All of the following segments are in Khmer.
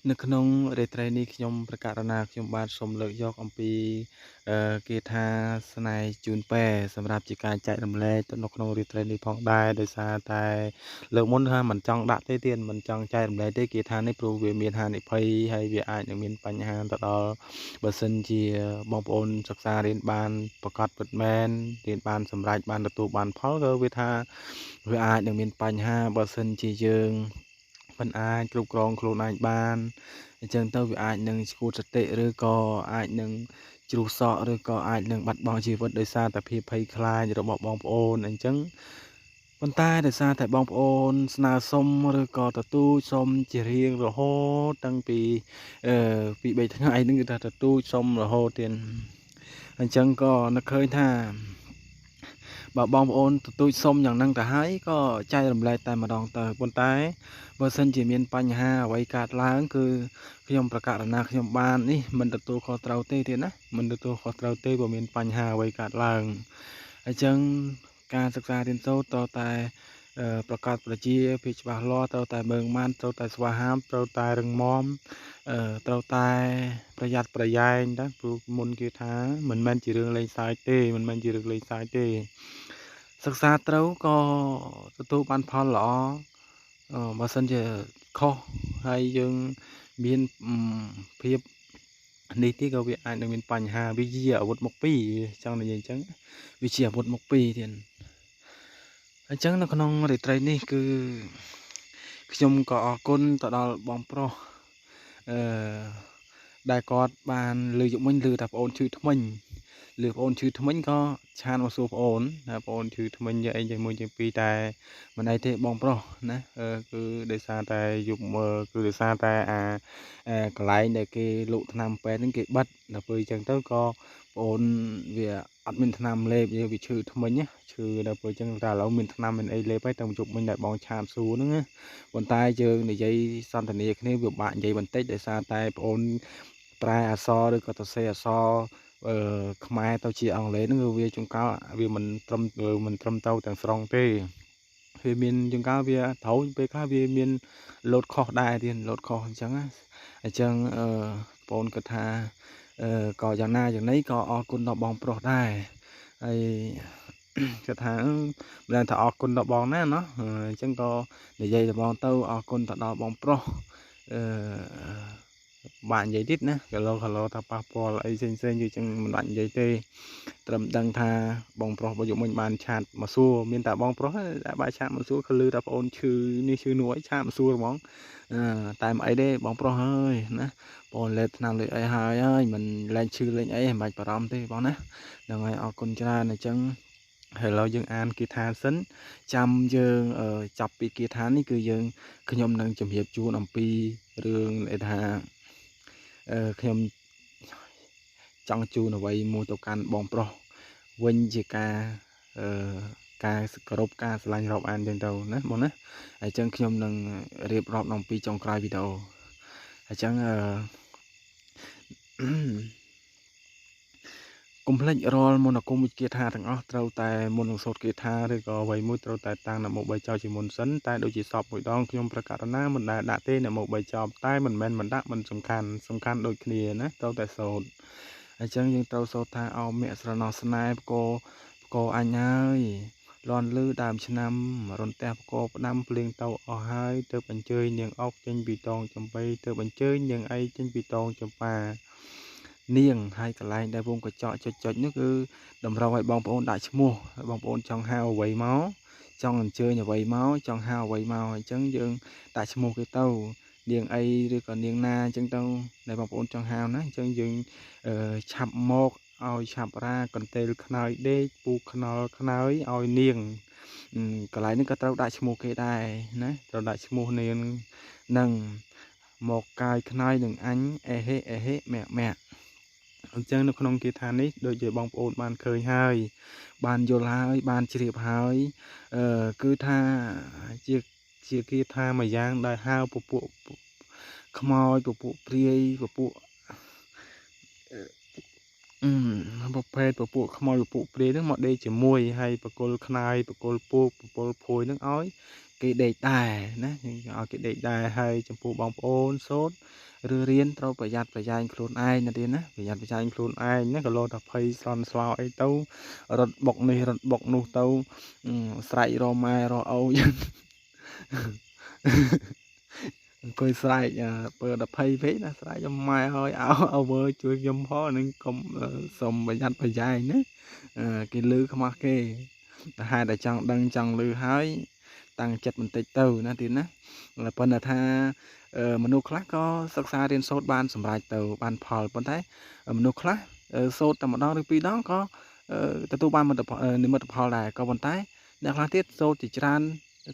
នៅក្នុងរាត្រីនេះខ្ញុំប្រកាសណាខ្ញុំបាទសូមលើកយកអំពីគាថាស្នេហ៍ជូនពរសម្រាប់ជាការចែករំលែកទៅនៅក្នុងរាត្រីនេះផងដែរដោយសារតែលើកមុនថាមិនចង់ដាក់ទេទៀតមិនចង់ចែករំលែកទេគាថានេះព្រោះវាមានហានិភ័យហើយវាអាចនឹងមានបញ្ហាទៅដល់បើសិនជាបងប្អូនសិក្សារៀនបានប្រកបពិតមែនរៀនបានសម្រេចបានទទួលបានផលក៏វាថាវាអាចនឹងមានបញ្ហាបើសិនជាយើងមិនអាចគ្រប់គ្រងខ្លួនឯងបានអញ្ចឹងទៅវាអាចនឹងឈួតសតិឬក៏អាចនឹងជ្រុះសក់ឬក៏អាចនឹងបាត់បង់ជីវិតដោយសារតែភាពភ័យខ្លាចរបស់បងប្អូនអញ្ចឹងប៉ុន្តែដោយសារតែបងប្អូនស្នើសុំឬក៏ទទូចសុំជារៀងរហូតតាំងពីពី3ថ្ងៃហ្នឹងគឺថាទទូចសុំរហូតទៀតអញ្ចឹងក៏នឹកឃើញថាបើបងប្អូនទទូចសុំយ៉ាងហ្នឹងទៅហើយក៏ចែករំលែកតែម្ដងទៅប៉ុន្តែបើសិនជាមានបញ្ហាអ្វីកើតឡើងគឺខ្ញុំប្រកាសណាខ្ញុំបាននេះមិនទទួលខុសត្រូវទេទៀតណាមិនទទួលខុសត្រូវទេបើមានបញ្ហាអ្វីកើតឡើងអញ្ចឹងការសិក្សារៀនសូត្រត្រូវតែប្រកាសប្រជាភាពច្បាស់លាស់ត្រូវតែមើងម៉ានត្រូវតែស្វាហាប់ត្រូវតែរឹងមាំត្រូវតែប្រយ័ត្នប្រយែងដែរព្រោះមុនគេថាមិនមែនជារឿងលេងសើចទេមិនមែនជារឿងលេងសើចទេសិក្សាត្រូវក៏ទទួលបានផលល្អបើសិនជាខុសហើយយើងមានភាពនេះទីក៏វាអាចនឹងមានបញ្ហាវាជាអាវុធមុខពីរចង់និយាយអញ្ចឹងវាជាអាវុធមុខពីរទៀតអញ្ចឹងនៅក្នុងរាត្រីនេះគឺខ្ញុំក៏អរគុណទៅដល់បងប្រុសអឺដែលគាត់បានលើកយកមិញលើថាប្អូនឈឺថ្មិញលើប្អូនឈឺថ្មិញក៏ឆានមកសួរប្អូនថាប្អូនឈឺថ្មិញយកអីយ៉ាងមួយយ៉ាងពីរតែមិនអីទេបងប្រុសណាគឺដោយសារតែយប់គឺដោយសារតែកន្លែងដែលគេលក់ថ្នាំពេទ្យហ្នឹងគេបិទដល់ពេលអញ្ចឹងទៅក៏ប្អូនវាអត់មានថ្នាំលេបវាឈឺថ្មិញណាឈឺដល់ពេលអញ្ចឹងតែឥឡូវមានថ្នាំមានអីលេបហើយតែយប់មិញដែលបងឆាតសួរហ្នឹងណាប៉ុន្តែយើងនិយាយសន្ទនាគ្នាវាបាក់និយាយបន្តិចដោយសារតែប្អូនប្រែអក្សរឬក៏សរសេរអក្សរខ្មែរទៅជាអង់គ្លេសហ្នឹងវាជួនកាលវាមិនត្រឹមត្រូវទាំងស្រុងទេវាមានជួនកាលវាត្រូវពេលខ្លះវាមានលោតខុសដែរទៀតលោតខុសអញ្ចឹងណាអញ្ចឹងបងប្អូនគិតថាក៏យ៉ាងណាយ៉ាងនេះក៏អរគុណដល់បងប្រុសដែរហើយគិតថាមិនដឹងថាអរគុណដល់បងណាណោះអញ្ចឹងក៏និយាយទៅបងទៅអរគុណទៅដល់បងប្រុសអឺបាទនិយាយទៀតណាគីឡូថាប៉ះពាល់អីផ្សេងៗគឺចឹងមិនបាច់និយាយទេត្រឹមដឹងថាបងប្រុសបើយកមិញបានឆាតមកសួរមានតែបងប្រុសតែបើឆាតមកសួរគឺលឺថាប្អូនឈឺនេះឈឺនោះអីឆាតមកសួរហ្មងតែមិនអីទេបងប្រុសអើយណាបងលេបថ្នាំលេបអីហើយមិនលែងឈឺលែងអីមិនបាច់បារម្ភទេបងណាហ្នឹងហើយអរគុណច្រើនអញ្ចឹងហើយឥឡូវយើងអានគាថាសិនចាំយើងចាប់ពីគាថានេះគឺយើងខ្ញុំនឹងជម្រាបជូនអំពីរឿងដែលថាខ្ញុំចង់ជូនអ្វីមួយទៅកាន់បងប្រុសវិញជាការការគោរពការស្រឡាញ់រាប់អានចឹងទៅណាបងណាហើយចឹងខ្ញុំនឹងរៀបរាប់អំពីចុងក្រោយវីដេអូហើយចឹងកុំភ្លេចរាល់មន្តអាគមវិជ្ជាថាទាំងអស់ត្រូវតែមុននឹងសូត្រគាថាឬក៏អ្វីមួយត្រូវតែតាំងនមោ3ចោលជាមុនសិនតែដូចជាសពមួយដងខ្ញុំប្រកាសណាមិនដែលដាក់ទេនមោ3ចោលតែមិនមែនមិនដាក់មិនសំខាន់ដូចគ្នាណាត្រូវតែសូត្រអញ្ចឹងយើងត្រូវសូត្រថាអោមៈស្រណោះស្នេហ៍ផ្គរអញហើយលន់លឺដើមឆ្នាំរន្ទះផ្គរផ្ដាំភ្លៀងទៅអស់ហើយទើបអញ្ជើញនាងអុកចេញពីតងចំបៃទើបអញ្ជើញនាងឯងចេញពីតងចំប៉ានាងហើយកន្លែងដែលវងកញ្ចក់ចុចនេះគឺតម្រូវឲ្យបងប្អូនដាក់ឈ្មោះបងប្អូនចង់ហៅអ្វីមកចង់អញ្ជើញអ្វីមកចង់ហៅអ្វីមកអញ្ចឹងយើងដាក់ឈ្មោះគេទៅនាងអីឬក៏នាងណាអញ្ចឹងទៅដែលបងប្អូនចង់ហៅណាអញ្ចឹងយើងឆាប់មកឲ្យឆាប់រាកន្ទេលខ្នើយដេកពូខ្នល់ខ្នើយឲ្យនាងកន្លែងនេះក៏ត្រូវដាក់ឈ្មោះគេដែរណាត្រូវដាក់ឈ្មោះនាងនឹងមកកាយខ្នើយនឹងអញអេហេមាក់អញ្ចឹងនៅក្នុងគាថានេះដូចជាបងប្អូនបានឃើញហើយបានយល់ហើយបានជ្រាបហើយគឺថាជាគាថាមួយយ៉ាងដែលហៅពពួកខ្មោចពពួកព្រាយពពួក ប្រភេទពពួកខ្មោចពពួកព្រាយហ្នឹងមកដេកជាមួយហើយបកុលខ្នាយបកុលពូកបកុលភួយហ្នឹងឲ្យគេដេកដែរណាឲ្យគេដេកដែរហើយចំពោះបងប្អូនសូត្រឬរៀនត្រូវប្រយ័ត្នប្រយែងខ្លួនឯងណាទៀតណាប្រយ័ត្នប្រយែងខ្លួនឯងណាក៏លោតែភ័យស្លន់ស្លោអីទៅរត់បុកនេះរត់បុកនោះទៅស្រែករកម៉ែរកឪចឹងអង្គុយស្រែកបើដល់ភ័យពេកណាស្រែកម៉ែហើយឲ្យវើជួយខ្ញុំផងនឹងកុំសុំប្រយ័ត្នប្រយែងណាគេលឺខ្មាស់គេតែហេតុតែចង់ដឹងចង់លឺហើយតាំងចិត្តបន្តិចទៅណាទៀតណាប៉ុន្តែថាមនុស្សខ្លះក៏សិក្សារៀនសូត្របានសម្រេចទៅបានផលប៉ុន្តែមនុស្សខ្លះសូត្រតែម្ដងឬពីរដងក៏ទទួលបាននិមិត្តផលដែរក៏ប៉ុន្តែអ្នកខ្លះទៀតសូត្រជាច្រើន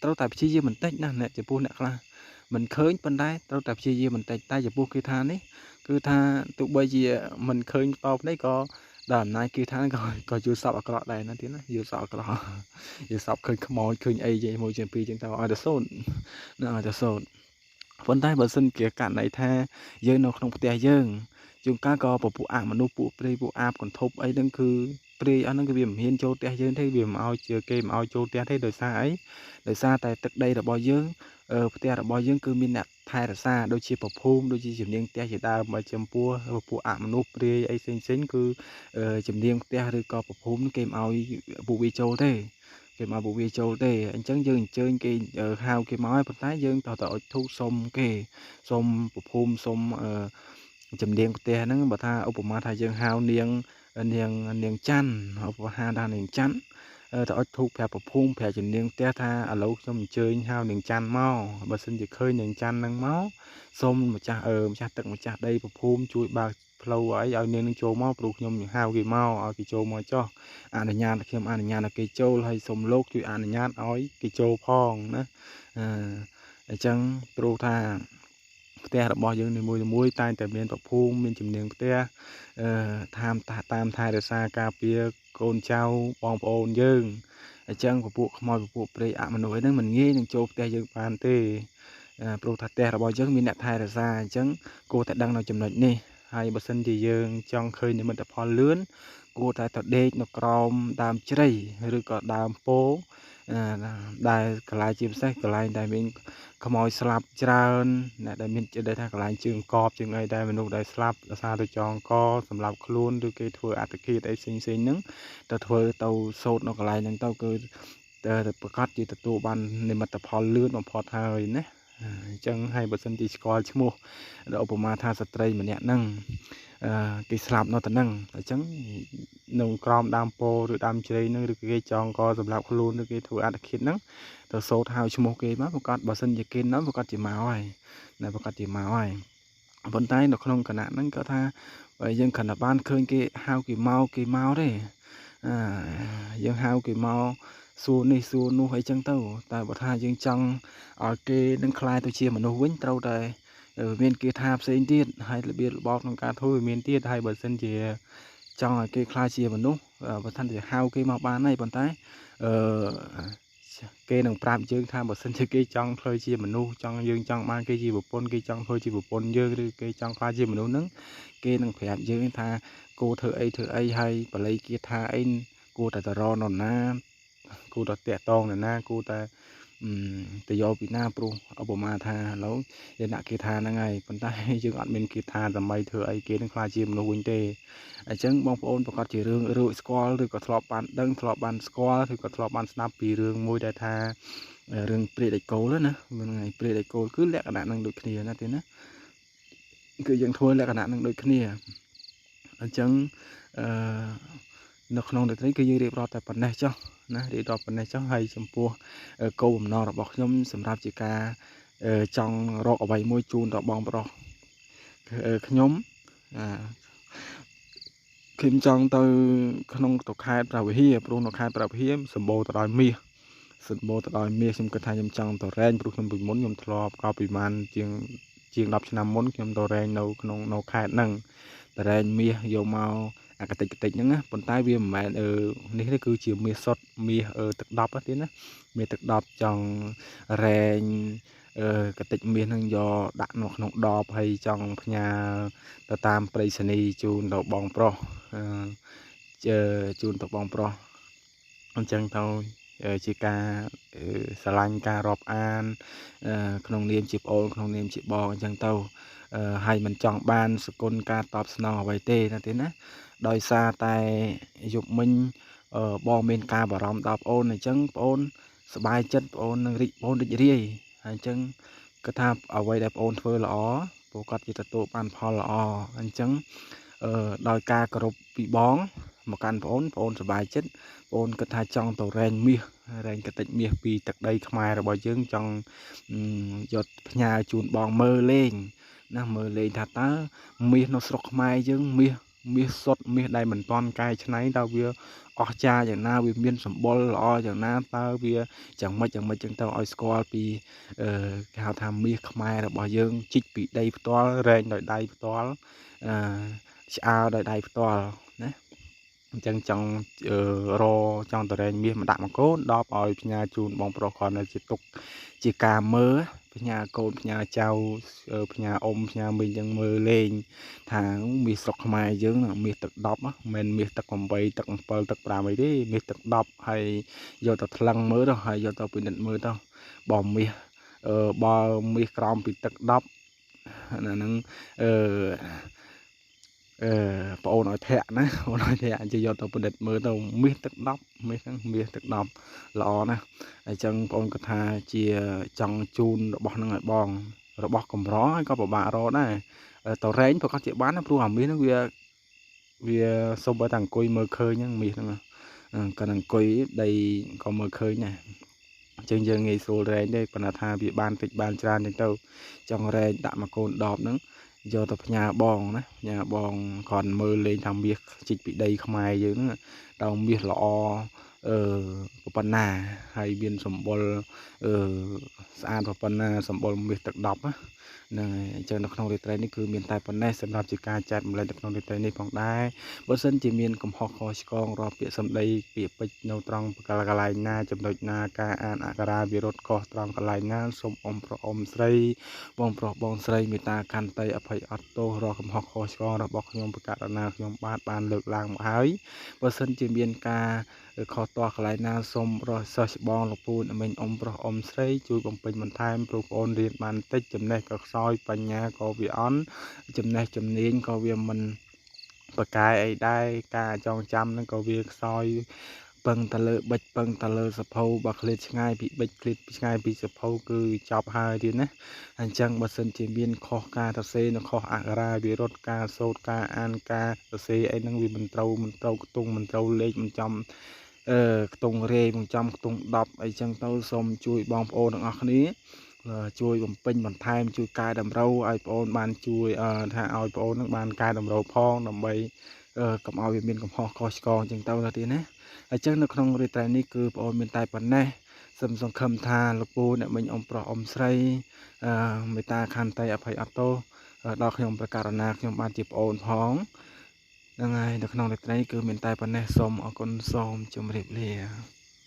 ត្រូវតែព្យាយាមបន្តិចណាអ្នកចំពោះអ្នកខ្លះមិនឃើញប៉ុន្តែត្រូវតែព្យាយាមបន្តិចតែចំពោះគេថានេះគឺថាទោះបីជាមិនឃើញតបនេះក៏ដល់អំណាចគេថាក៏យល់សពអាក្រក់ដែរណាទៀតណាយល់សពអាក្រក់យល់សពឃើញខ្មោចឃើញអីចេះមួយជាពីរចឹងទៅឲ្យតែសូត្រណាឲ្យតែសូត្រប៉ុន្តែបើសិនជាករណីថាយើងនៅក្នុងផ្ទះយើងជួនកាលក៏ពពួកអមនុស្សពួកព្រាយពួកអាបកន្ធប់អីហ្នឹងគឺព្រាយអស់ហ្នឹងគឺវាមិនហ៊ានចូលផ្ទះយើងទេវាមិនឲ្យជឿគេមិនឲ្យចូលផ្ទះទេដោយសារអីដោយសារតែទឹកដីរបស់យើងផ្ទះរបស់យើងគឺមានអ្នកថែរក្សាដូចជាប្រភូមិដូចជាជំនាញផ្ទះជាដើមបើចំពោះពួកអមនុស្សព្រាយអីផ្សេងៗគឺជំនាញផ្ទះឬក៏ប្រភូមិគេមិនឲ្យពួកវាចូលទេគេមកពួកវាចូលទេអញ្ចឹងយើងអញ្ជើញគេហៅគេមកហើយប៉ុន្តែយើងត្រូវតែអុជធូបសុំគេសុំប្រភូមិសុំជំនាញផ្ទះហ្នឹងបើថាឧបមាថាយើងហៅនាងច័ន្ទឧបមាថានាងច័ន្ទទៅអុជធូបប្រាប់ប្រភូមិប្រាប់ជំនាញផ្ទះថាឥឡូវខ្ញុំអញ្ជើញហៅនាងច័ន្ទមកបើសិនជាឃើញនាងច័ន្ទហ្នឹងមកសូមម្ចាស់ទឹកម្ចាស់ដីប្រភូមិជួយបើកផ្លូវឲ្យនាងនឹងចូលមកព្រោះខ្ញុំហៅគេមកឲ្យគេចូលមកចុះអនុញ្ញាតខ្ញុំអនុញ្ញាតឲ្យគេចូលហើយសូមលោកជួយអនុញ្ញាតឲ្យគេចូលផងណាអញ្ចឹងព្រោះថាផ្ទះរបស់យើងនីមួយៗតែងតែមានប្រភូមិមានជំនាញផ្ទះតាមថែរក្សាការពារកូនចៅបងប្អូនយើងអញ្ចឹងពពួកខ្មោចពពួកព្រាយអមនុស្សអីហ្នឹងមិនងាយនឹងចូលផ្ទះយើងបានទេព្រោះថាផ្ទះរបស់យើងមានអ្នកថែរក្សាអញ្ចឹងគួរតែដឹងនៅចំណុចនេះហើយបើសិនជាយើងចង់ឃើញនិមិត្តផលលឿនគួរតែទៅដេកនៅក្រោមដើមជ្រៃឬក៏ដើមពោធិ៍ដែលកន្លែងជាពិសេសកន្លែងដែលមានខ្មោចស្លាប់ច្រើនអ្នកដែលមានចិត្តថាកន្លែងជើងកបជើងអីដែលមនុស្សដែលស្លាប់ដោយសារទៅចងកសម្រាប់ខ្លួនឬគេធ្វើអត្តឃាតអីផ្សេងៗហ្នឹងទៅធ្វើទៅសូត្រនៅកន្លែងហ្នឹងទៅគឺប្រកាសជាទទួលបាននិមិត្តផលលឿនបំផុតហើយណាអញ្ចឹងហើយបើសិនជាស្គាល់ឈ្មោះឧបមាថាស្ត្រីម្នាក់ហ្នឹងគេស្លាប់នៅតែហ្នឹងអញ្ចឹងនៅក្រោមដើមពោធិ៍ឬដើមជ្រៃហ្នឹងឬគេចងកសម្រាប់ខ្លួនឬគេធ្វើអត្តឃាតហ្នឹងទៅសូត្រហៅឈ្មោះគេមកប្រកាសបើសិនជាគេនៅប្រកាសជាមកហើយណាប្រកាសជាមកហើយប៉ុន្តែនៅក្នុងគណៈហ្នឹងគាត់ថាយើងគ្រាន់តែបានឃើញគេហៅគេមកទេយើងហៅគេមកសួរនេះសួរនោះអីចឹងទៅតែបើថាយើងចង់ឲ្យគេនឹងខ្លាយទៅជាមនុស្សវិញត្រូវតែមានគេថាផ្សេងទៀតហើយរបៀបរបបក្នុងការធ្វើវាមានទៀតហើយបើសិនជាចង់ឲ្យគេខ្លាយជាមនុស្សបើសិនជាហៅគេមកបានហើយប៉ុន្តែគេនឹងប្រាប់យើងថាបើសិនជាគេចង់ធ្វើជាមនុស្សយើងចង់បានគេជាប្រពន្ធគេចង់ធ្វើជាប្រពន្ធយើងឬគេចង់ខ្លាចជាមនុស្សហ្នឹងគេនឹងប្រាប់យើងថាគួរធ្វើអីហើយបល័យគាថាអីគួរតែទៅរកនរណាគួរតែតាក់តងនរណាគួរតែទៅយកពីណាព្រោះឧបមាថាឥឡូវយើងដាក់គាថាហ្នឹងហើយប៉ុន្តែយើងអត់មានគាថាដើម្បីធ្វើអីគេនឹងខ្លាចជាមនុស្សវិញទេអញ្ចឹងបងប្អូនប្រកាសជារឿងរួចស្គាល់ឬក៏ធ្លាប់បានដឹងធ្លាប់បានស្គាល់ឬក៏ធ្លាប់បានស្ដាប់ពីរឿងមួយដែលថារឿងព្រាយដេចគោលណាមិនថ្ងៃព្រាយដេចគោលគឺលក្ខណៈនឹងដូចគ្នាណាទេណាគឺយើងធ្វើលក្ខណៈនឹងដូចគ្នាអញ្ចឹងនៅក្នុងន័យគឺយើងរៀបរាប់តែប៉ុណ្ណេះចុះណារៀបរាប់ប៉ុណ្ណេះចុះហើយចំពោះគោលបំណងរបស់ខ្ញុំសម្រាប់ជាការចង់រកអ្វីមួយជូនដល់បងប្រុសខ្ញុំចង់ទៅក្នុងទៅខេត្តព្រះវិហារព្រោះនៅខេត្តព្រះវិហារសម្បូរទៅដោយមាសខ្ញុំគិតថាខ្ញុំចង់ទៅរែងព្រោះខ្ញុំពីមុនខ្ញុំធ្លាប់ក៏ពីប្រហែលជាង10ឆ្នាំមុនខ្ញុំទៅរែងនៅខេត្តហ្នឹងទៅរែងមាសយកមកអាកតិចហ្នឹងណាប៉ុន្តែវាមិនមែននេះទេគឺជាមាសសុទ្ធមាសទឹកដប់ទេណាមាសទឹកដប់ចង់រែងកតិចមាសហ្នឹងយកដាក់នៅក្នុងដបហើយចង់ផ្ញើទៅតាមប្រៃសណីជូនដល់បងប្រុស ជូនទៅបងប្រុសអញ្ចឹងទៅជាការស្រឡាញ់ការរាប់អានក្នុងនាមជាប្អូនក្នុងនាមជាបងអញ្ចឹងទៅហើយមិនចង់បានសគុណការតបស្នងអ្វីទេណាទេណាដោយសារតែយប់មិញបងមានការបារម្ភដល់ប្អូនអញ្ចឹងប្អូនសប្បាយចិត្តប្អូននឹងប្អូនរីករាយហើយអញ្ចឹងគាត់ថាអ្វីដែលប្អូនធ្វើល្អពួកគាត់ជាទទួលបានផលល្អអញ្ចឹងដោយការគោរពពីបងមកកាន់ប្អូនសប្បាយចិត្តប្អូនគាត់ថាចង់ទៅរែងកតិចមាសពីទឹកដីខ្មែររបស់យើងចង់យកផ្ញើជូនបងមើលលេងណាមើលលេងថាតើមាសនៅស្រុកខ្មែរយើងមាសសុទ្ធមាសដែលមិនទាន់កែច្នៃតើវាអស្ចារ្យយ៉ាងណាវាមានសម្បុរល្អយ៉ាងណាតើវាយ៉ាងម៉េចចឹងទៅឲ្យស្គាល់ពីគេហៅថាមាសខ្មែររបស់យើងជីកពីដីផ្ទាល់រែងដោយដៃផ្ទាល់ឆ្អើរដោយដៃផ្ទាល់ណាអញ្ចឹងចង់ចង់តរែងមាសមកដាក់មកកូន10ឲ្យផ្ញើជូនបងប្រុសគាត់នៅជាទុកជាការមើលផ្ញើកូនផ្ញើចៅផ្ញើអ៊ំផ្ញើមីងចឹងមើលលេងថាមាសស្រុកខ្មែរយើងមាសទឹក10មិនមែនមាសទឹក8ទឹក7ទឹក5អីទេមាសទឹក10ហើយយកទៅថ្លឹងមើលទៅហើយយកទៅពិនិត្យមើលទៅបើមាសបើមាសក្រោមពីទឹក10អាហ្នឹងប្អូនឲ្យធាក់ណាប្អូនឲ្យធាក់អញ្ចឹងយកទៅពិនិត្យមើលទៅមាសទឹក10មាសហ្នឹងមាសទឹក10ល្អណាស់អញ្ចឹងប្អូនគាត់ថាជាចង់ជូនរបស់ហ្នឹងឲ្យបងរបស់កម្រហើយក៏ពិបាករកដែរតរែងប្រកាសជាបានព្រោះអាមាសហ្នឹងវាសុំតែអង្គុយមើលឃើញហ្នឹងមាសហ្នឹងគាត់អង្គុយដីក៏មើលឃើញដែរអញ្ចឹងយើងងាយស្រួលរែងទេប៉ុន្តែថាវាបានតិចបានច្រើនអញ្ចឹងទៅចង់រែងដាក់មកកូន10ហ្នឹងយកទៅផ្ញើបងណាផ្ញើបងគ្រាន់មើលលេងថាមាសជីកពីដីខ្មែរយើងហ្នឹងតើមាសល្អប៉ុណ្ណាហើយមានសម្បុរស្អាតប៉ុណ្ណាសម្បុរមាសទឹក10ណាហ្នឹងហើយអញ្ចឹងនៅក្នុងរាត្រីនេះគឺមានតែប៉ុណ្ណេះសម្រាប់ជាការចែកម្លែកនៅក្នុងរាត្រីនេះផងដែរបើសិនជាមានកំហុសខុសឆ្គងរាល់ពាក្យសម្ដីពាក្យពេចន៍នៅត្រង់កន្លែងណាចំណុចណាការអានអក្សរាវិរុទ្ធកោះត្រង់កន្លែងណាសូមអ៊ំប្រុសអ៊ំស្រីបងប្រុសបងស្រីមេត្តាខន្តីអភ័យអត់ទោសរាល់កំហុសខុសឆ្គងរបស់ខ្ញុំប្រកាសណាខ្ញុំបានលើកឡើងមកហើយបើសិនជាមានការខុសទាស់កន្លែងណាសូមសិស្សច្បងលោកពូអ្នកមិញអ៊ំប្រុសអ៊ំស្រីជួយបំពេញបន្ថែមព្រោះបងអូនរៀនបានតិចចំណេះក៏ខ្សោយបញ្ញាក៏វាអន់ចំណេះជំនាញក៏វាមិនប្រកែអីដែរការចងចាំនឹងក៏វាខ្សោយពឹងទៅលើបិចពឹងទៅលើសភៅបើឃ្លាតឆ្ងាយពីបិចឃ្លាតឆ្ងាយពីសភៅគឺចប់ហើយទៀតណាអញ្ចឹងបើសិនជាមានខុសការសរសេរនៅខុសអក្សរាវិរុទ្ធការសូត្រការអានការសរសេរអីហ្នឹងវាមិនត្រូវខ្ទង់មិនត្រូវលេខមិនចំខ្ទង់រេមិនចំខ្ទង់10អីចឹងទៅសូមជួយបងប្អូនទាំងអស់គ្នាជួយបំពេញបន្ថែមជួយកែតម្រូវឲ្យបងប្អូនបានជួយថាឲ្យបងប្អូននឹងបានកែតម្រូវផងដើម្បីកុំឲ្យវាមានកំហុសខុសឆ្គងចឹងទៅណាទៀតណាអញ្ចឹងនៅក្នុងរាត្រីនេះគឺបងប្អូនមានតែប៉ុណ្ណេះសូមសង្ឃឹមថាលោកពូអ្នកមិញអ៊ំប្រុសអ៊ំស្រីមេត្តាខន្តីអភ័យអត់ទោសដល់ខ្ញុំប្រកាសណាខ្ញុំបានជាប្អូនផងហ្នឹងហើយនៅក្នុងរាត្រីគឺមានតែប៉ុណ្ណេះសូមអរគុណសូមជម្រាបលា